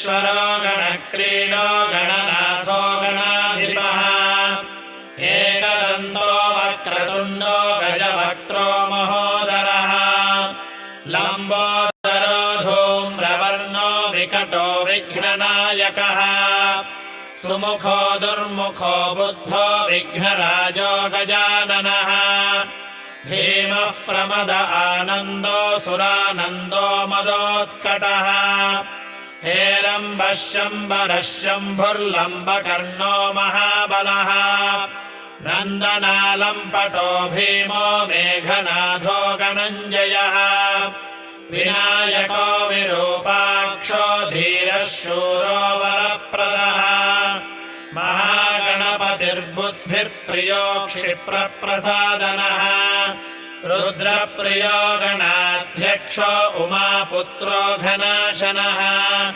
गणेश्वरो गणक्रीडो गणनाथो गणाधिपः एकदन्तो वक्रतुण्डो गजवक्त्रो महोदरः लम्बोदरो धूम्रवर्णो विकटो विघ्ननायकः सुमुखो दुर्मुखो बुद्धो विघ्नराजो गजाननः धीमः प्रमद आनन्दो सुरानन्दो मदोत्कटः हेरम्बः शम्बरः शम्भुर्लम्बकर्णो महाबलः नन्दनालम्पटो भीमो मेघनाथो गणञ्जयः विनायको विरूपाक्षो धीरः शूरो वरप्रदः महागणपतिर्बुद्धिर्प्रियो क्षिप्रप्रसादनः रुद्रप्रियो गणाध्यक्षो उमापुत्रो घनाशनः